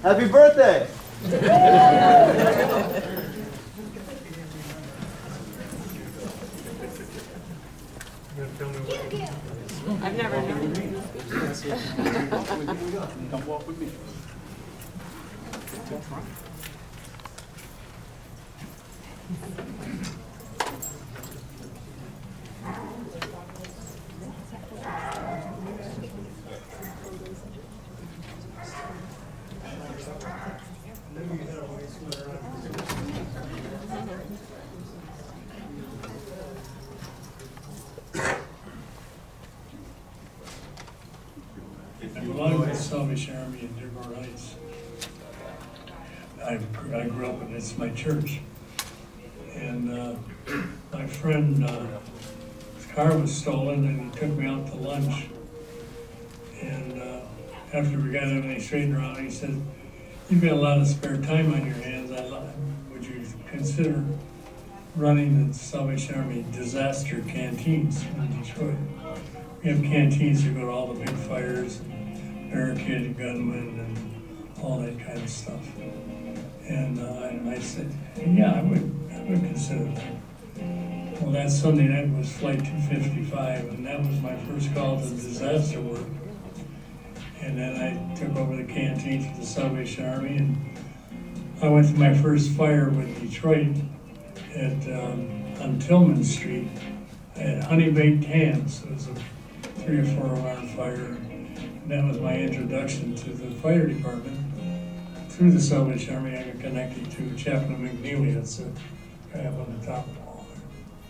Happy birthday! I've never known. Come walk with me. I belong to the Salvation Army in Dearborn Heights. I grew up and it's my church. And my friend, his car was stolen and he took me out to lunch. And after we got everything straightened around, he said, "You've got a lot of spare time on your hands. Would you consider running the Salvation Army disaster canteens in Detroit?" We have canteens to go to all the big fires, barricaded gunmen, and all that kind of stuff. And I said, "Yeah, I would consider that." Well, that Sunday night was Flight 255, and that was my first call to disaster work. And then I took over the canteen for the Salvation Army, and I went to my first fire with Detroit on Tillman Street at Honey Baked Hams. It was a 3 or 4 alarm fire. And that was my introduction to the fire department. Through the Salvation Army, I got connected to Chaplain McNeely. That's a guy up on the top of the wall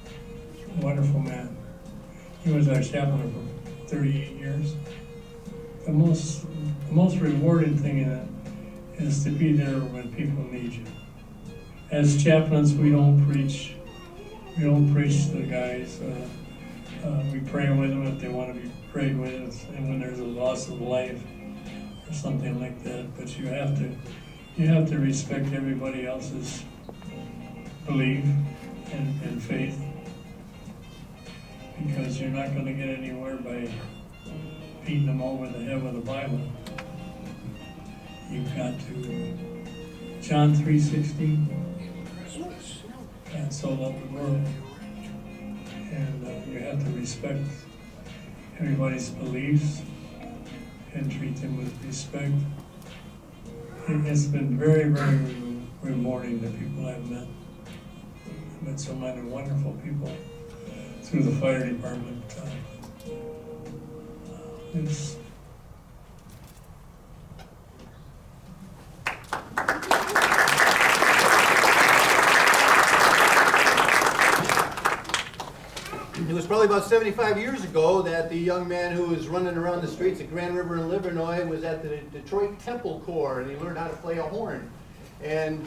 there. Wonderful man. He was our chaplain for 38 years. The most rewarding thing in it is to be there when people need you. As chaplains, we don't preach. We don't preach to the guys. We pray with them if they want to be prayed with, and when there's a loss of life or something like that. But you have to respect everybody else's belief and faith, because you're not going to get anywhere by beating them over the head with the Bible. You've got to, John 3:16, God so loved the world. And you have to respect everybody's beliefs and treat them with respect. It's been very, very rewarding, the people I've met. I've met so many wonderful people through the fire department. It's It was probably about 75 years ago that the young man who was running around the streets at Grand River in Livernois was at the Detroit Temple Corps, and he learned how to play a horn. And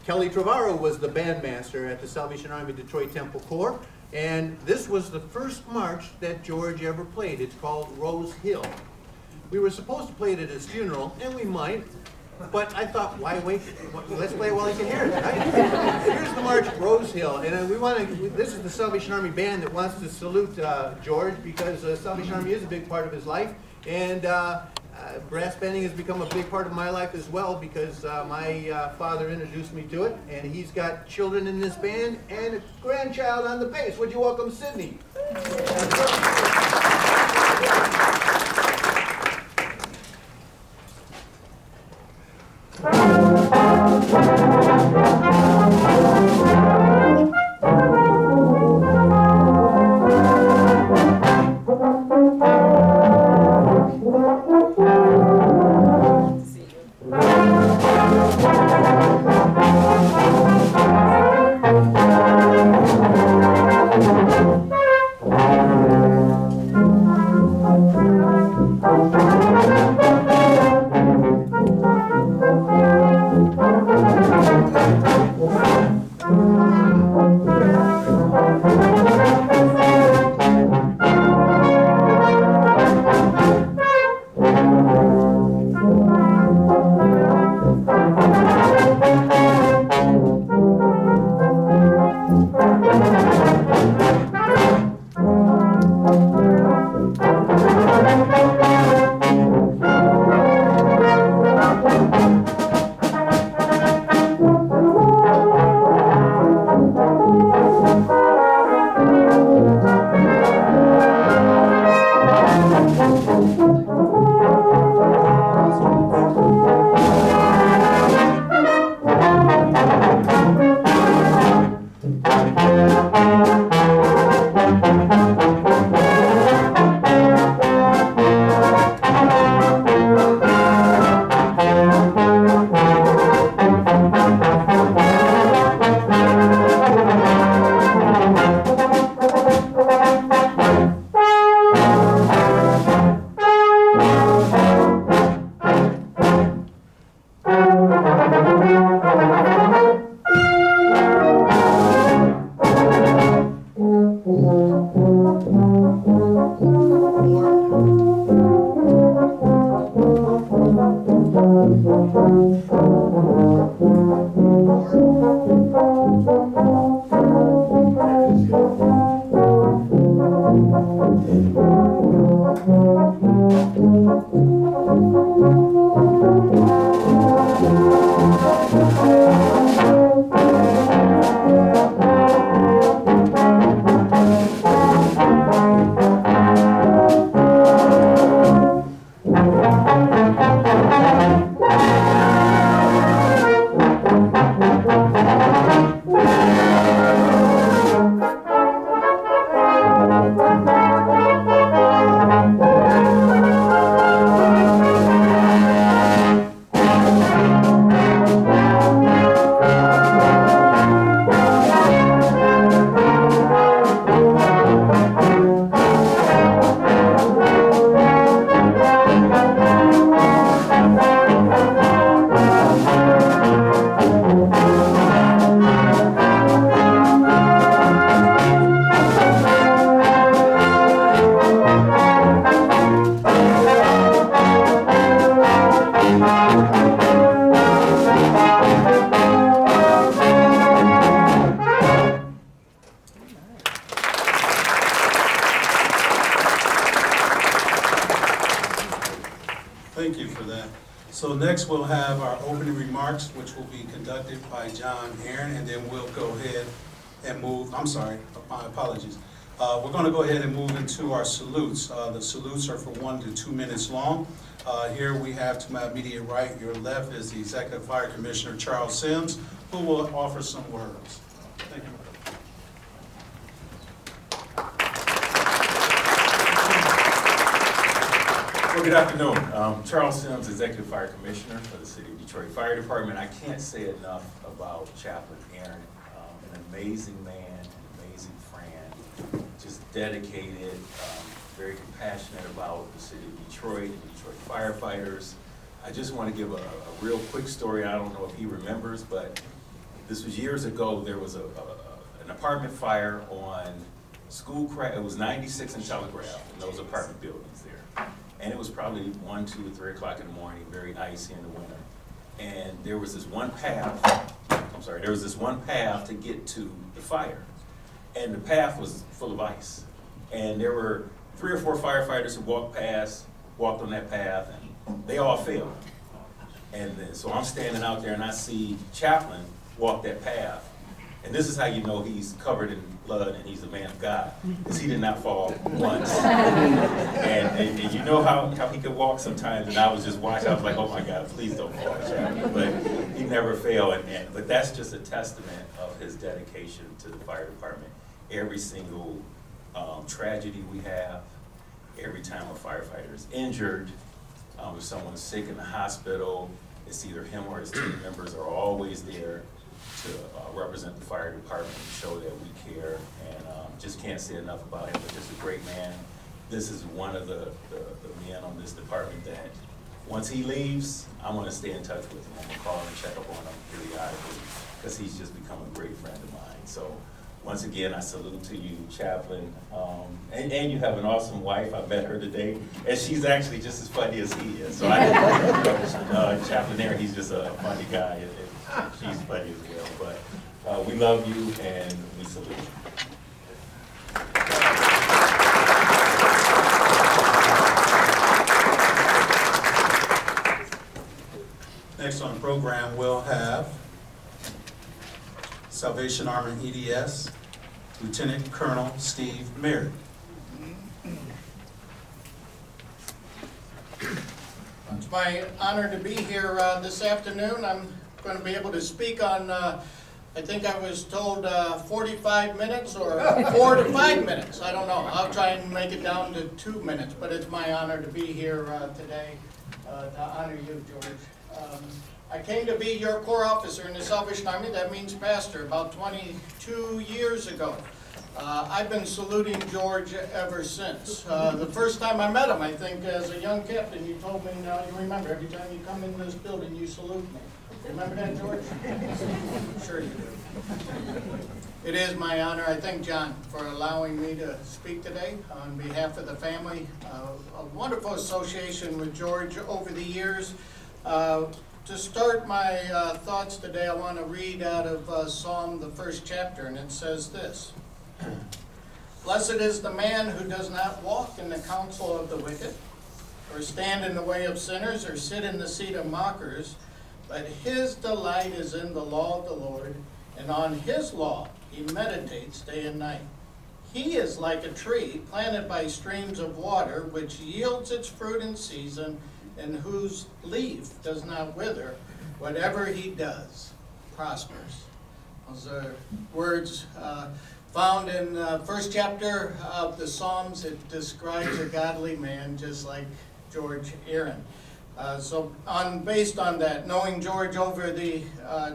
Kelly Trevorrow was the bandmaster at the Salvation Army Detroit Temple Corps. And this was the first march that George ever played. It's called Rose Hill. We were supposed to play it at his funeral, and we might, but I thought, why wait? Let's play it while he can hear it, right? Here's the march, Rose Hill, and this is the Salvation Army band that wants to salute George, because Salvation Army is a big part of his life, and brass banding has become a big part of my life as well, because my father introduced me to it, and he's got children in this band and a grandchild on the bass. Would you welcome Sydney? Thank you for that. So next we'll have our opening remarks, which will be conducted by John Aren, and then we'll go ahead and move, I'm sorry, my apologies. We're going to go ahead and move into our salutes. The salutes are for 1 to 2 minutes long. Here we have to my immediate right, your left, is the Executive Fire Commissioner Charles Sims, who will offer some words. Thank you. Well, good afternoon. Charles Sims, Executive Fire Commissioner for the City of Detroit Fire Department. I can't say enough about Chaplain Aren, an amazing man, an amazing friend, just dedicated, very compassionate about the City of Detroit and Detroit firefighters. I just want to give a real quick story. I don't know if he remembers, but this was years ago. There was an apartment fire on Schoolcraft. It was 96 in Telegraph, in those apartment buildings there. And it was probably 1, 2, 3 o'clock in the morning, very icy in the winter. And there was this one path, there was this one path to get to the fire. And the path was full of ice. And there were 3 or 4 firefighters who walked on that path, and they all failed. And then, so I'm standing out there and I see Chaplain walk that path. And this is how you know he's covered in blood and he's a man of God, because he did not fall once. And you know how he could walk sometimes, and I was just watching, I was like, oh my God, please don't fall, Chaplain. But he never failed, but that's just a testament of his dedication to the fire department. Every single tragedy we have, every time a firefighter is injured, if someone's sick in the hospital, it's either him or his team members are always there to represent the fire department and show that we care, and just can't say enough about him, but just a great man. This is one of the men on this department that once he leaves, I'm gonna stay in touch with him. I'm gonna call and check up on him periodically, because he's just become a great friend of mine. So once again, I salute to you, Chaplain. And you have an awesome wife. I met her today, and she's actually just as funny as he is. So Chaplain Aren, he's just a funny guy, and she's funny as well. But we love you, and we salute you. Next on the program, we'll have Salvation Army EDS, Lieutenant Colonel Steve Merritt. It's my honor to be here this afternoon. I'm going to be able to speak on, I think I was told 45 minutes or 4 to 5 minutes. I don't know. I'll try and make it down to 2 minutes, but it's my honor to be here today to honor you, George. I came to be your Corps officer in the Salvation Army, that means pastor, about 22 years ago. I've been saluting George ever since. The first time I met him, I think, as a young captain, you told me, you remember, every time you come into this building, you salute me. Remember that, George? Sure you do. It is my honor. I thank John for allowing me to speak today on behalf of the family. A wonderful association with George over the years. To start my thoughts today, I want to read out of Psalm, the 1st chapter, and it says this. Blessed is the man who does not walk in the counsel of the wicked, or stand in the way of sinners, or sit in the seat of mockers, but his delight is in the law of the Lord, and on his law he meditates day and night. He is like a tree planted by streams of water, which yields its fruit in season, and whose leaf does not wither. Whatever he does prospers. Those are words found in the first chapter of the Psalms. It describes a godly man just like George Aren. Based on that, knowing George over the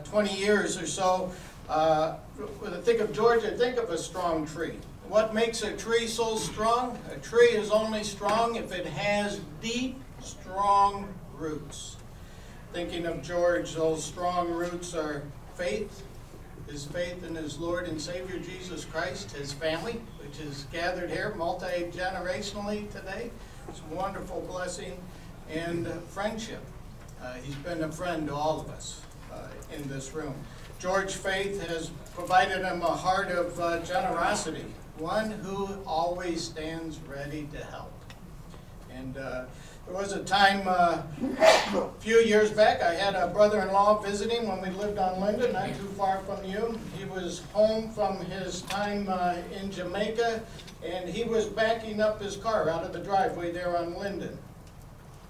20 years or so, when I think of George, I think of a strong tree. What makes a tree so strong? A tree is only strong if it has deep, strong roots. Thinking of George, those strong roots are faith, his faith in his Lord and Savior Jesus Christ, his family, which is gathered here multi-generationally today. It's a wonderful blessing, and friendship. He's been a friend to all of us in this room. George's faith has provided him a heart of generosity, one who always stands ready to help. And there was a time a few years back, I had a brother-in-law visiting when we lived on Linden, not too far from you. He was home from his time in Jamaica, and he was backing up his car out of the driveway there on Linden.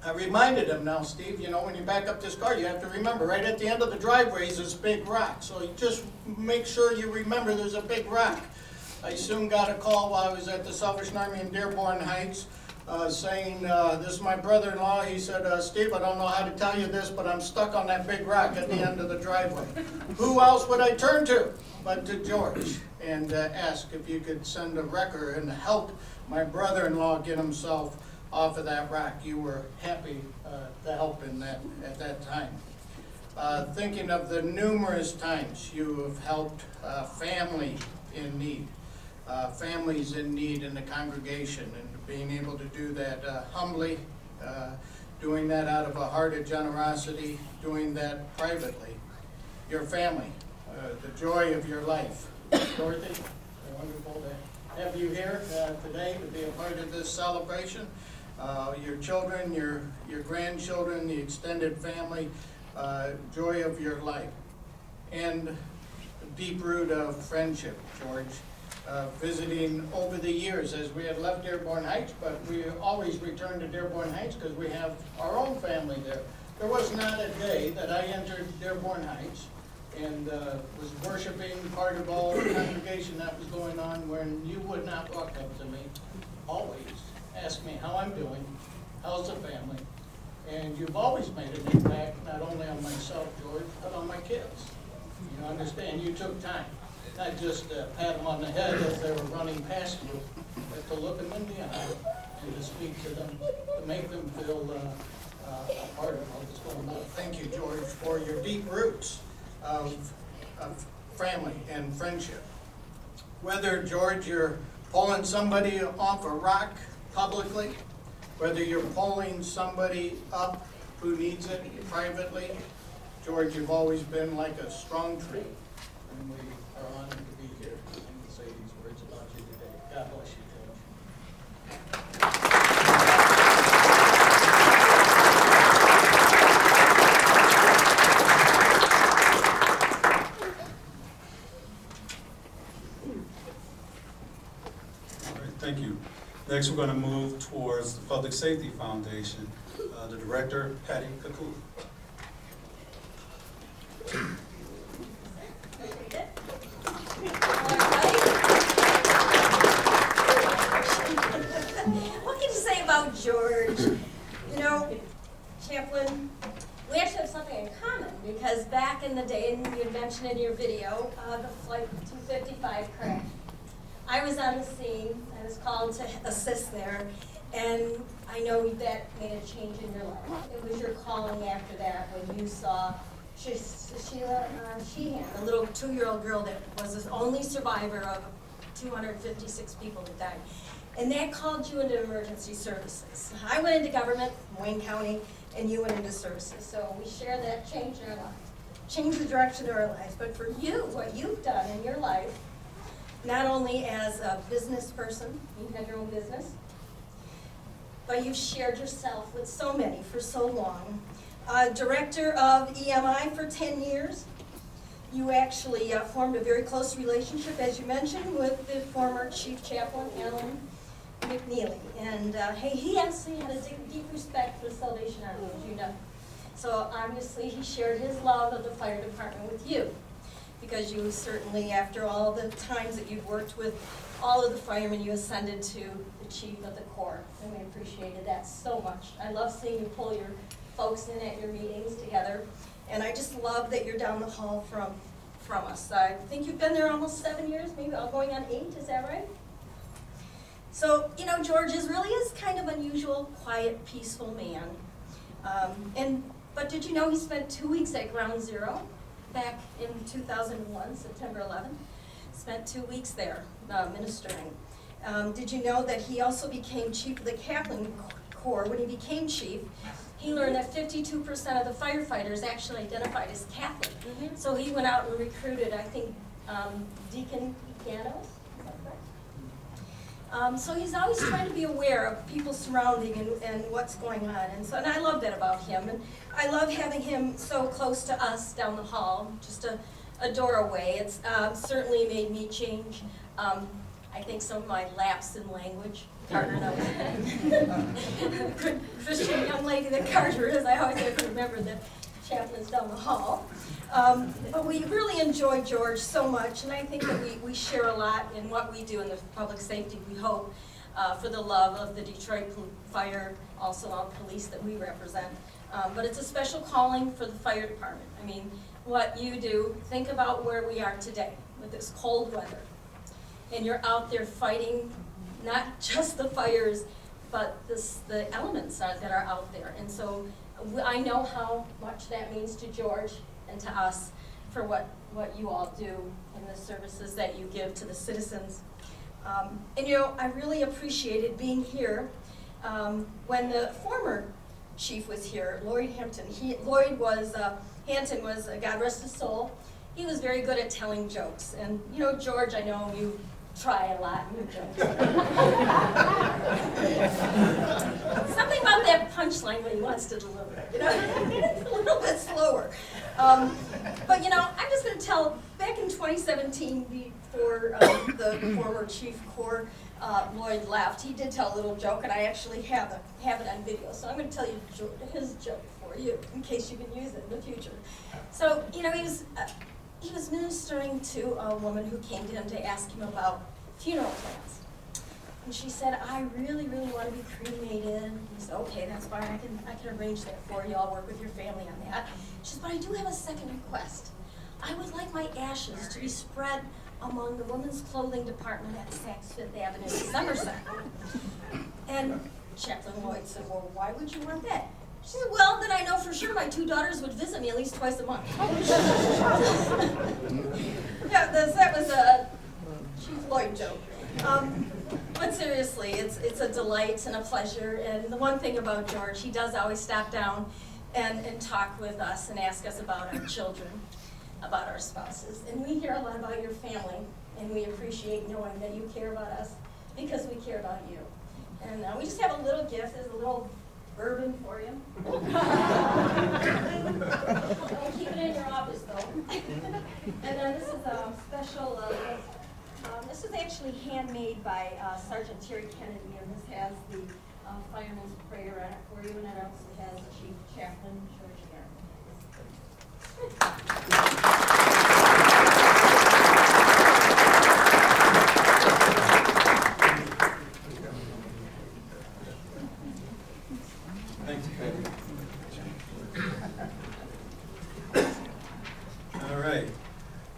I reminded him, now Steve, you know, when you back up this car, you have to remember, right at the end of the driveway is this big rock. So you just make sure you remember there's a big rock. I soon got a call while I was at the Salvation Army in Dearborn Heights saying, this is my brother-in-law. He said, Steve, I don't know how to tell you this, but I'm stuck on that big rock at the end of the driveway. Who else would I turn to but to George and ask if you could send a wrecker and help my brother-in-law get himself off of that rock. You were happy to help in that at that time. Thinking of the numerous times you have helped family in need. Families in need in the congregation, and being able to do that humbly, doing that out of a heart of generosity, doing that privately. Your family, the joy of your life. Dorothy, it's wonderful to have you here today to be a part of this celebration. Your children, your grandchildren, the extended family, joy of your life. And the deep root of friendship, George. Visiting over the years as we had left Dearborn Heights, but we always return to Dearborn Heights because we have our own family there. There was not a day that I entered Dearborn Heights and was worshiping, part of all the congregation that was going on, when you would not walk up to me, always ask me how I'm doing, how's the family, and you've always made an impact, not only on myself, George, but on my kids. You understand, you took time. Not just pat them on the head as they were running past you, but to look them in the eye and to speak to them, to make them feel a part of what's going on. Thank you, George, for your deep roots of family and friendship. Whether, George, you're pulling somebody off a rock publicly, whether you're pulling somebody up who needs it privately, George, you've always been like a strong tree. And we are honored to be here and to say these words about you today. God bless you, All right, thank you. Next, we're going to move towards the Public Safety Foundation. The Director, Patty Kakula. What can you say about George? You know, Chaplain, we actually have something in common, because back in the day, and you had mentioned in your video, the Flight 255 crash. I was on the scene, I was called to assist there, and I know that made a change in your life. It was your calling after that when you saw Sheila Sheehan, the little 2-year-old girl that was the only survivor of 256 people that died. And that called you into emergency services. I went into government, Wayne County, and you went into services. So we share that change in our lives, change the direction of our lives. But for you, what you've done in your life, not only as a business person, you had your own business, but you've shared yourself with so many for so long. Director of EMI for 10 years. You actually formed a very close relationship, as you mentioned, with the former Chief Chaplain, Aren McNeely. And hey, he actually had a deep respect for the Salvation Army, as you know. So obviously he shared his love of the fire department with you, because you certainly, after all the times that you've worked with all of the firemen, you ascended to the chief of the corps, and we appreciated that so much. I love seeing you pull your folks in at your meetings together, and I just love that you're down the hall from us. I think you've been there almost 7 years, maybe going on 8, is that right? So, you know, George really is kind of unusual, quiet, peaceful man. But did you know he spent 2 weeks at Ground Zero back in 2001, September 11th? Spent 2 weeks there ministering. Did you know that he also became chief of the Chaplain Corps? When he became chief, he learned that 52% of the firefighters actually identified as Catholic. Mm-hmm. So he went out and recruited, I think, Deacon Ganos, is that correct? So he's always trying to be aware of people surrounding and what's going on. And I love that about him. And I love having him so close to us down the hall, just a door away. It's certainly made me change, I think, some of my lapse in language. Carter knows. Good Christian young lady that Carter is. I always have to remember that Chaplain's down the hall. But we really enjoy George so much, and I think that we share a lot in what we do in the public safety, we hope, for the love of the Detroit Fire, also all police that we represent. But it's a special calling for the fire department. I mean, what you do, think about where we are today with this cold weather. And you're out there fighting not just the fires, but the elements that are out there. And so I know how much that means to George and to us for what you all do and the services that you give to the citizens. And you know, I really appreciated being here when the former chief was here, Lloyd Hampton. Hampton was, God rest his soul, he was very good at telling jokes. And you know, George, I know you try a lot in your jokes. Something about that punchline when he wants to deliver it, you know? It's a little bit slower. But you know, I'm just going to tell, back in 2017, before the former Chief Corps, Lloyd left, he did tell a little joke, and I actually have it on video. So I'm going to tell you his joke for you, in case you can use it in the future. So, you know, he was ministering to a woman who came to him to ask him about funeral plans. And she said, I really, really want to be cremated. He said, okay, that's fine, I can arrange that for you. I'll work with your family on that. She said, but I do have a second request. I would like my ashes to be spread among the women's clothing department at Saks Fifth Avenue in Somerset. And Chaplain Lloyd said, well, why would you want that? She said, well, then I know for sure my 2 daughters would visit me at least twice a month. Yeah, that was a Chief Lloyd joke. But seriously, it's a delight and a pleasure. And the one thing about George, he does always stop down and talk with us and ask us about our children, about our spouses. And we hear a lot about your family, and we appreciate knowing that you care about us because we care about you. And we just have a little gift. There's a little bourbon for you. Don't keep it in your office, though. And then this is a special, this is actually handmade by Sergeant Terry Kennedy, and this has the fireman's prayer on it for you, and it also has Chief Chaplain George Aren. Thank you. All right.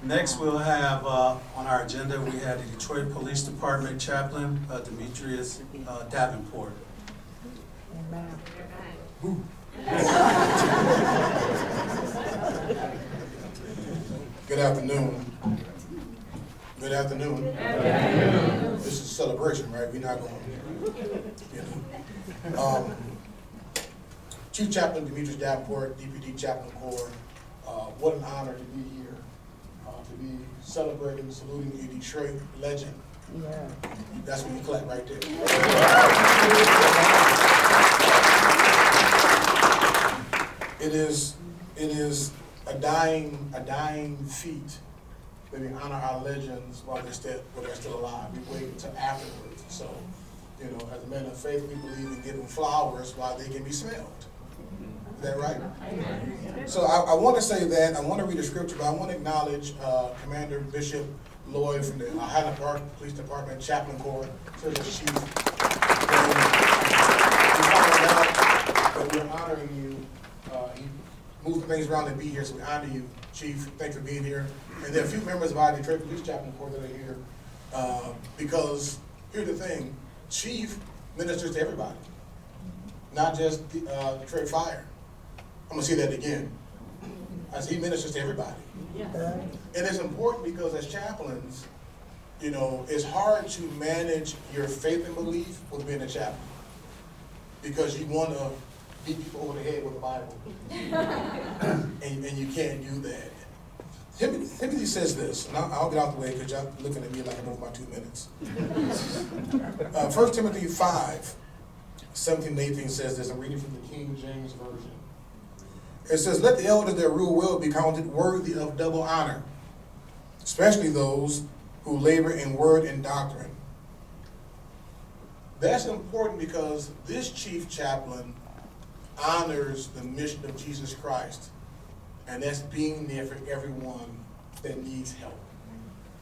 Next, we'll have on our agenda, we have the Detroit Police Department Chaplain, Demetrius Davenport. Good afternoon. Good afternoon. This is a celebration, right? We're not going, you know. Chief Chaplain Demetrius Davenport, DPD Chaplain Corps. What an honor to be here be celebrating, saluting a Detroit legend. Yeah. That's when you clap right there. It is a dying feat that we honor our legends while they're still alive. We wait until afterwards. So, you know, as a man of faith, we believe in giving flowers while they can be smelled. Is that right? So I want to say that. I want to read a scripture, but I want to acknowledge Commander Bishop Lloyd from the Highland Park Police Department Chaplain Corps, Service Chief. And we found out that we're honoring you. He moved things around to be here, so we honor you, Chief. Thanks for being here. And there are a few members of our Detroit Police Chaplain Corps that are here because here's the thing: Chief ministers to everybody, not just Detroit Fire. I'm gonna say that again. I say he ministers to everybody. Yes. And it's important because as chaplains, you know, it's hard to manage your faith and belief with being a chaplain. Because you want to beat people over the head with the Bible. and you can't do that. Timothy says this, and I'll get out the way because y'all looking at me like I'm over my 2 minutes. 1 Timothy 5:17-18 says this. I'm reading from the King James Version. It says, let the elders that rule well be counted worthy of double honor, especially those who labor in word and doctrine. That's important because this chief chaplain honors the mission of Jesus Christ, and that's being there for everyone that needs help.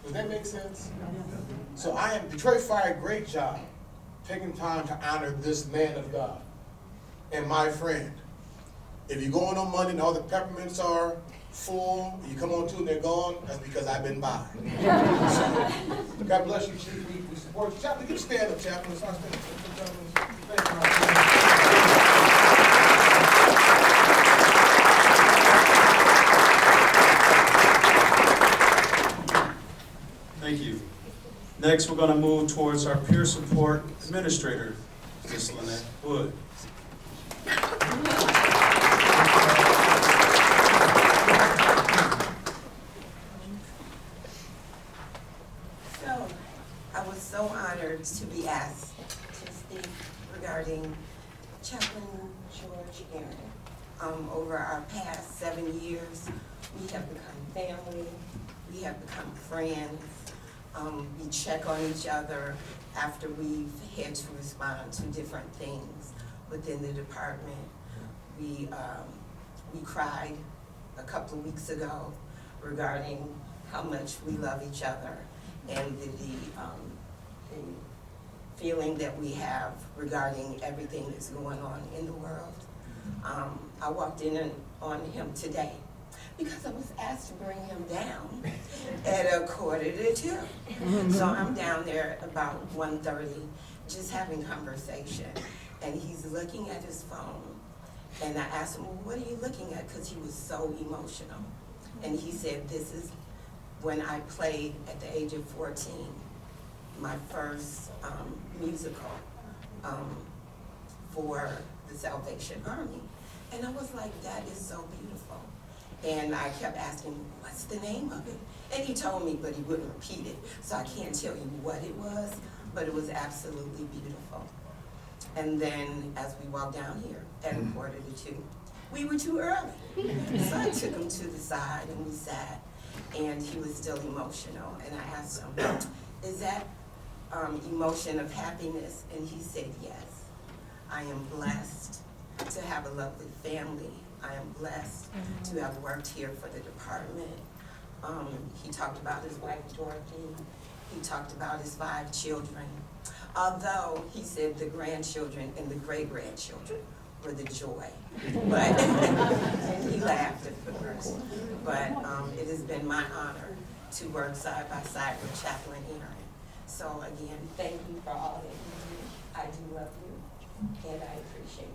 Does that make sense? So Detroit Fire, great job taking time to honor this man of God and my friend. If you're going on Monday and all the peppermints are full, and you come on to and they're gone, that's because I've been by. So, God bless you, Chief. We support you. Chaplain, give stand up, Chaplain. Start standing up. Thank you. Next, we're going to move towards our peer support administrator, Ms. Lynette Wood. So, I was so honored to be asked to speak regarding Chaplain George Aren. Over our past 7 years, we have become family, we have become friends. We check on each other after we've had to respond to different things within the department. We cried a couple of weeks ago regarding how much we love each other and the feeling that we have regarding everything that's going on in the world. I walked in on him today because I was asked to bring him down at 1:45. So I'm down there about 1:30, just having conversation. And he's looking at his phone. And I asked him, well, what are you looking at? Because he was so emotional. And he said, this is when I played at the age of 14, my first musical for the Salvation Army. And I was like, that is so beautiful. And I kept asking, what's the name of it? And he told me, but he wouldn't repeat it. So I can't tell you what it was, but it was absolutely beautiful. And then as we walked down here at 1:45, we were too early. So I took him to the side and we sat, and he was still emotional. And I asked him, is that emotion of happiness? And he said, yes. I am blessed to have a lovely family. I am blessed to have worked here for the department. He talked about his wife, Dorothy. He talked about his 5 children. Although he said the grandchildren and the great-grandchildren were the joy. But and he laughed at first. But it has been my honor to work side by side with Chaplain Aren. So again, thank you for all that you do. I do love you, and I appreciate you.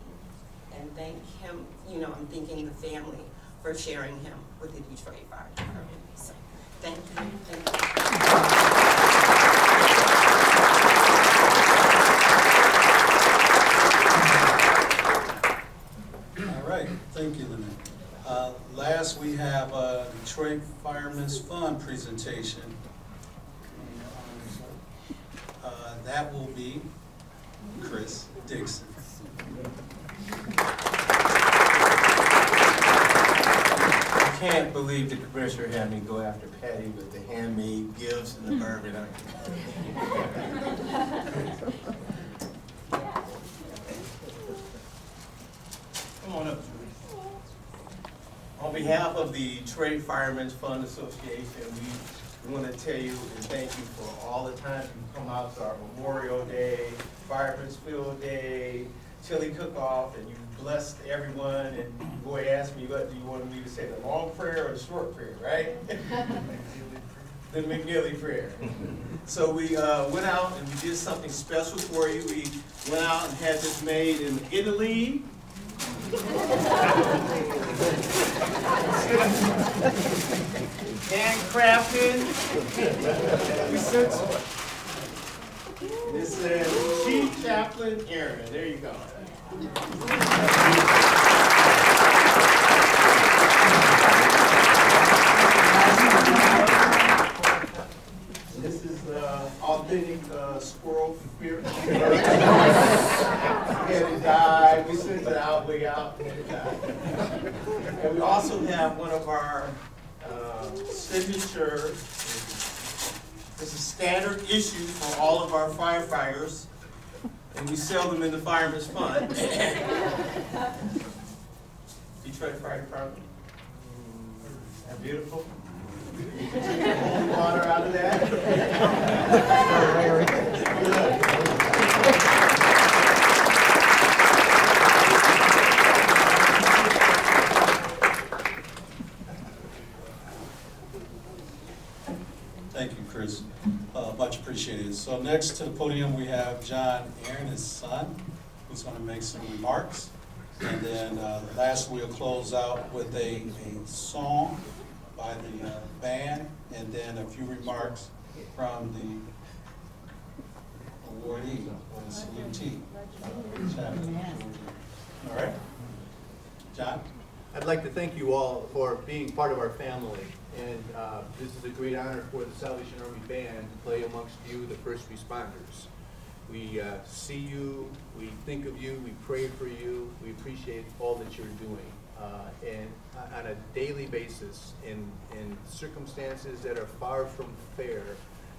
And thank him, I'm thanking the family for sharing him with the Detroit Fire Department. So thank you. All right, thank you, Lynette. Last last, we have a Detroit Firemen's Fund presentation. That will be Chris Dixon. I can't believe the commissioner had me go after Patty with the handmade gifts and the bourbon. Come on up. On behalf of the Detroit Firemen's Fund Association, we want to tell you and thank you for all the time you come out to our Memorial Day, Firemen's Field Day, chili cook-off, and you blessed everyone. And you boy asked me, what do you want me to say, the long prayer or the short prayer, right? The McNeely prayer. So we went out and we did something special for you. We went out and had this made in Italy. Handcrafted. We sent. This is Chief Chaplain Aren. There you go. This is authentic squirrel spirit. Had it died. We sent it out, way out. Had it died. And we also have one of our signature. This is standard issues for all of our firefighters, and we sell them in the Fireman's Fund. Detroit Fire Department. That beautiful. Water out of that. Thank you, Chris. Much appreciated. So next to the podium, we have John Aren, his son, who's going to make some remarks. And then lastly, we'll close out with a song by the band, and then a few remarks from the awardee, or the salutee. All right? John? I'd like to thank you all for being part of our family. And this is a great honor for the Salvation Army Band to play amongst you, the first responders. We see you, we think of you, we pray for you, we appreciate all that you're doing. And on a daily basis, in circumstances that are far from fair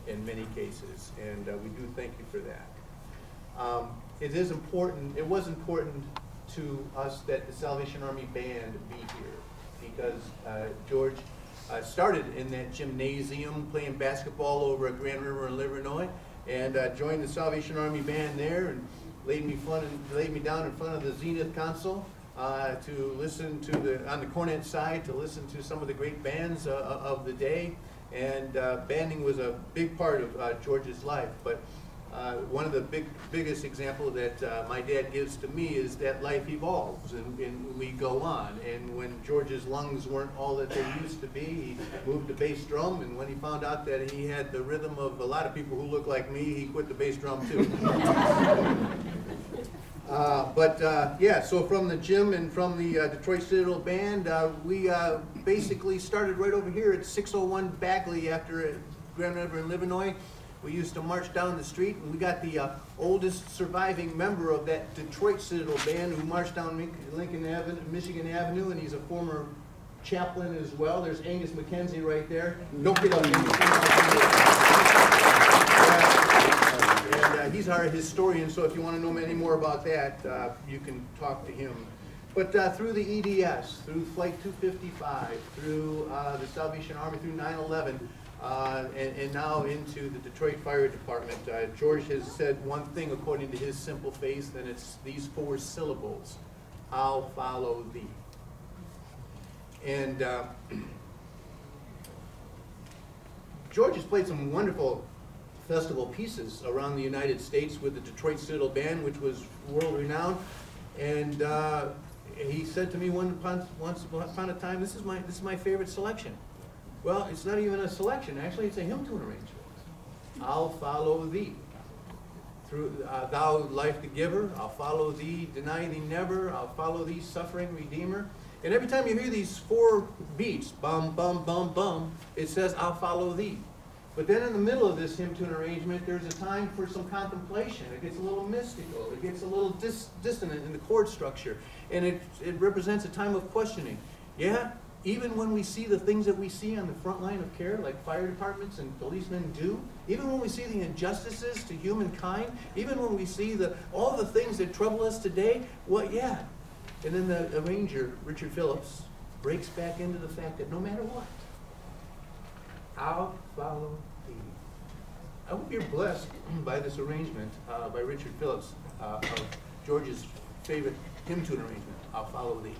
in many cases. And we do thank you for that. It is important, it was important to us that the Salvation Army Band be here, because George started in that gymnasium playing basketball over at Grand River in Livernois, and joined the Salvation Army Band there, and laid me down in front of the Zenith console to listen to on the cornet side, to listen to some of the great bands of the day. And banding was a big part of George's life. But one of the biggest example that my dad gives to me is that life evolves and we go on. And when George's lungs weren't all that they used to be, he moved to bass drum, and when he found out that he had the rhythm of a lot of people who look like me, he quit the bass drum too. Yeah, so from the gym and from the Detroit Citadel Band, we basically started right over here at 601 Bagley after Grand River in Livernois. We used to march down the street, and we got the oldest surviving member of that Detroit Citadel Band who marched down Michigan Avenue, and he's a former chaplain as well. There's Angus McKenzie right there. Don't get up, and he's our historian, so if you want to know any more about that, you can talk to him. But through the EDS, through Flight 255, through the Salvation Army, through 9/11, and now into the Detroit Fire Department, George has said one thing according to his simple faith, and it's these 4 syllables: I'll follow thee. And George has played some wonderful festival pieces around the United States with the Detroit Citadel Band, which was world-renowned. And he said to me once upon a time, this is my favorite selection. Well, it's not even a selection. Actually, it's a hymn tune arrangement. I'll follow thee. Through thou life the giver, I'll follow thee, deny thee never, I'll follow thee, suffering Redeemer. And every time you hear these 4 beats, bum, bum, bum, bum, it says, I'll follow thee. But then in the middle of this hymn tune arrangement, there's a time for some contemplation. It gets a little mystical. It gets a little dissonant in the chord structure. And it represents a time of questioning. Yeah, even when we see the things that we see on the front line of care, like fire departments and policemen do, even when we see the injustices to humankind, even when we see all the things that trouble us today, well, yeah. And then the arranger, Richard Phillips, breaks back into the fact that no matter what, I'll follow thee. I hope you're blessed by this arrangement by Richard Phillips of George's favorite hymn tune arrangement, I'll Follow Thee.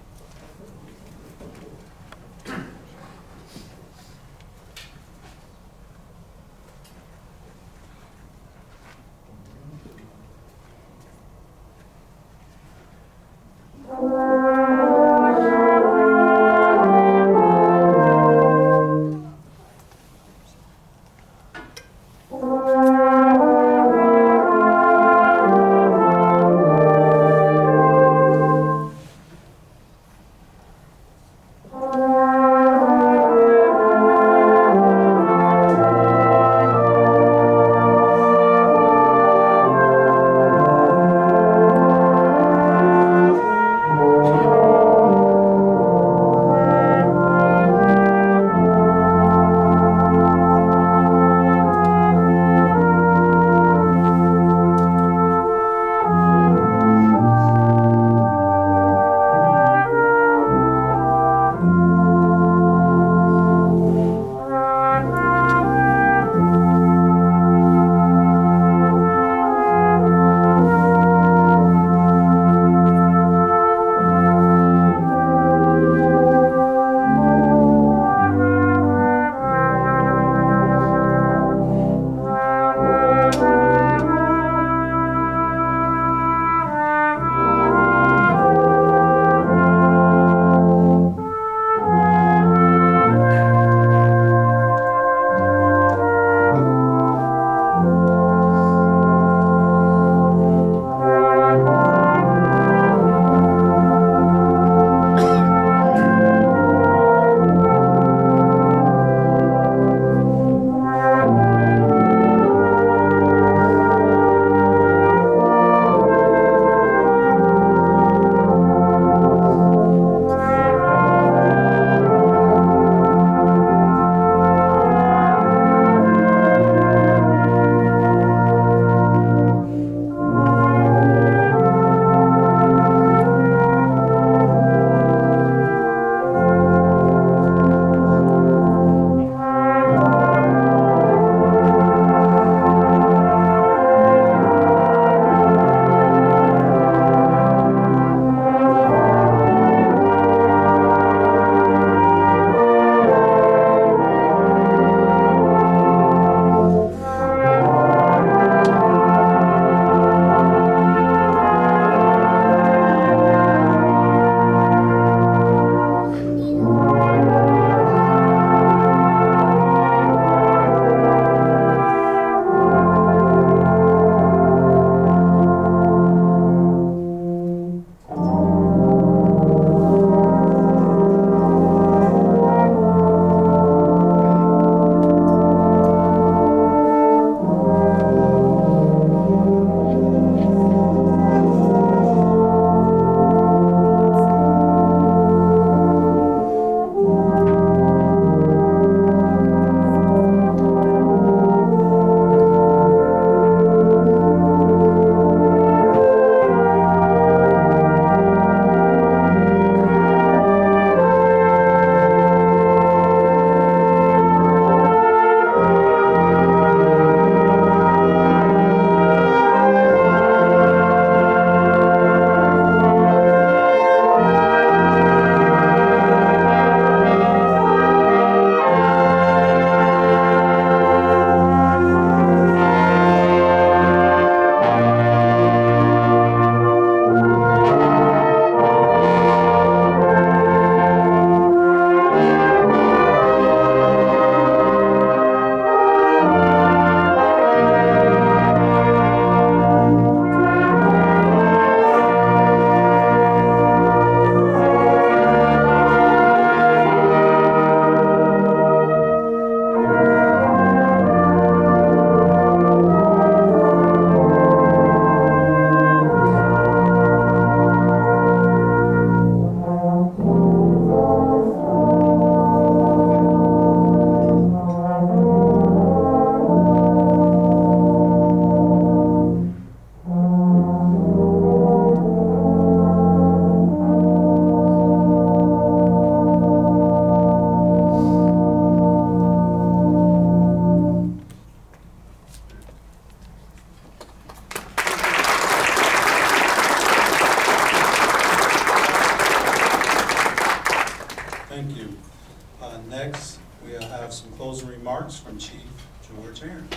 remarks from Chief George Aren.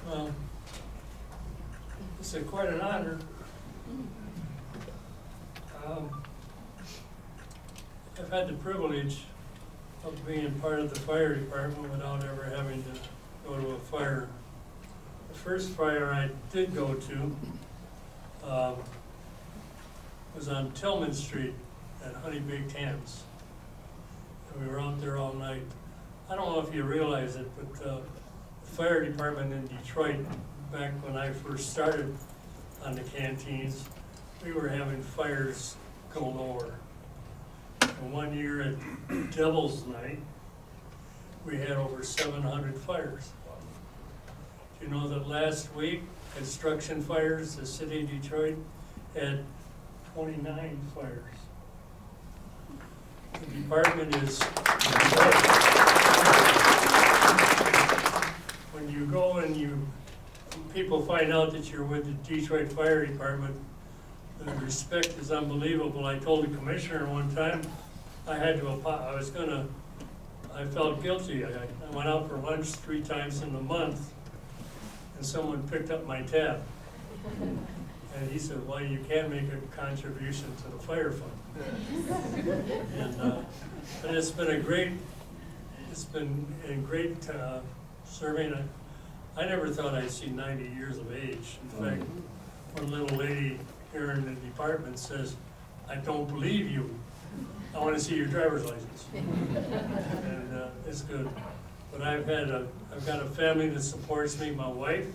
Well, it's quite an honor. I've had the privilege of being part of the fire department without ever having to go to a fire. The first fire I did go to was on Tillman Street at Honey Baked Hams. And we were out there all night. I don't know if you realize it, but the fire department in Detroit, back when I first started on the canteens, we were having fires galore. And one year at Devil's Night, we had over 700 fires. Do you know that last week, construction fires, the city of Detroit had 29 fires. The department is, when you go and people find out that you're with the Detroit Fire Department, the respect is unbelievable. I told the commissioner one time, I felt guilty. I went out for lunch 3 times in the month, and someone picked up my tab. And he said, well, you can't make a contribution to the fire fund. And, but it's been a great serving. I never thought I'd see 90 years of age. In fact, one little lady here in the department says, I don't believe you. I want to see your driver's license. And it's good. But I've got a family that supports me, my wife,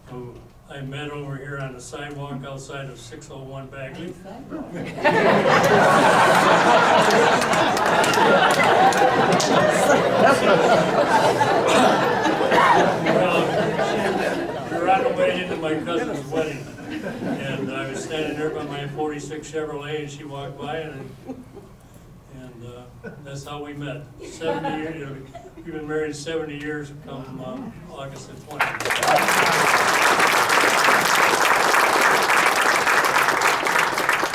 who I met over here on the sidewalk outside of 601 Bagley. We were on the way into my cousin's wedding, and I was standing there by my 46 Chevrolet, and she walked by, and that's how we met. 70 years. We've been married 70 years come August the 20th.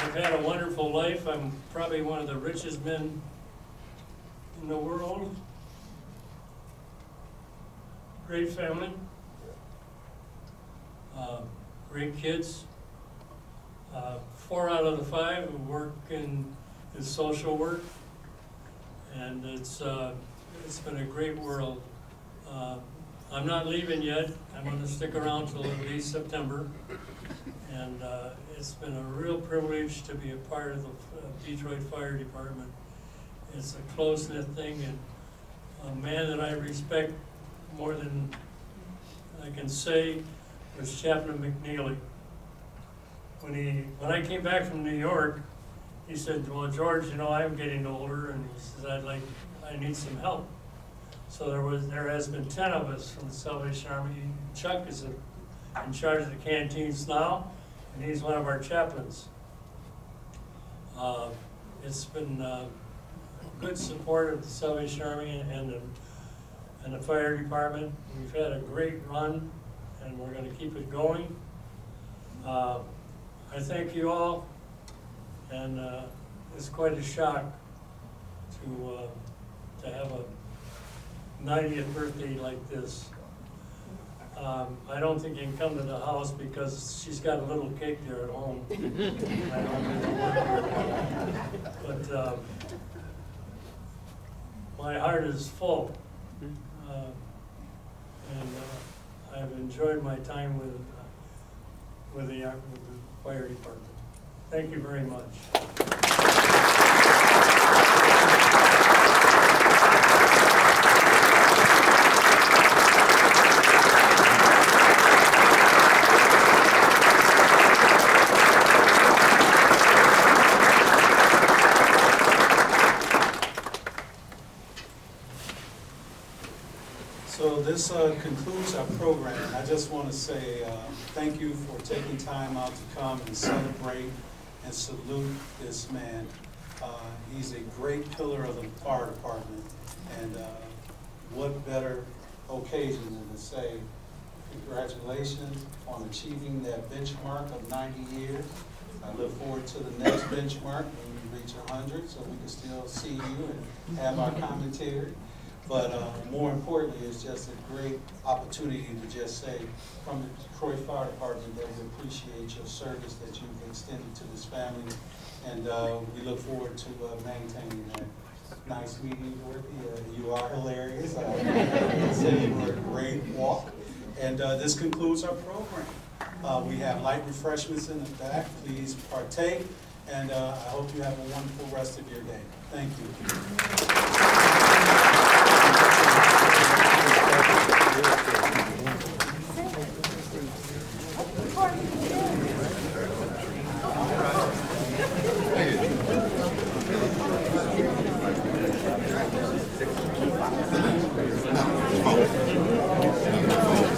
I've had a wonderful life. I'm probably one of the richest men in the world. Great family. Great kids. 4 out of the 5 work in social work. And it's been a great world. I'm not leaving yet. I'm going to stick around till at least September. And it's been a real privilege to be a part of the Detroit Fire Department. It's a close-knit thing, and a man that I respect more than I can say was Chaplain McNeely. When I came back from New York, he said, well, George, you know, I'm getting older, and he said, I need some help. So there has been 10 of us from the Salvation Army. Chuck is in charge of the canteens now, and he's one of our chaplains. It's been good support of the Salvation Army and the fire department. We've had a great run, and we're going to keep it going. I thank you all, and it's quite a shock to have a 90th birthday like this. I don't think you can come to the house because she's got a little cake there at home. I don't really work. But my heart is full. And I've enjoyed my time with the fire department. Thank you very much. So this concludes our program. I just want to say thank you for taking time out to come and celebrate and salute this man. He's a great pillar of the fire department, and what better occasion than to say Congratulations on achieving that benchmark of 90 years. I look forward to the next benchmark when we reach 100, so we can still see you and have our commentary. But more importantly, it's just a great opportunity to just say from the Detroit Fire Department that we appreciate your service that you've extended to this family. And we look forward to maintaining that. Nice meeting you, Dorothy. You are hilarious. I say you were a great walk. And this concludes our program. We have light refreshments in the back. Please partake. And I hope you have a wonderful rest of your day. Thank you.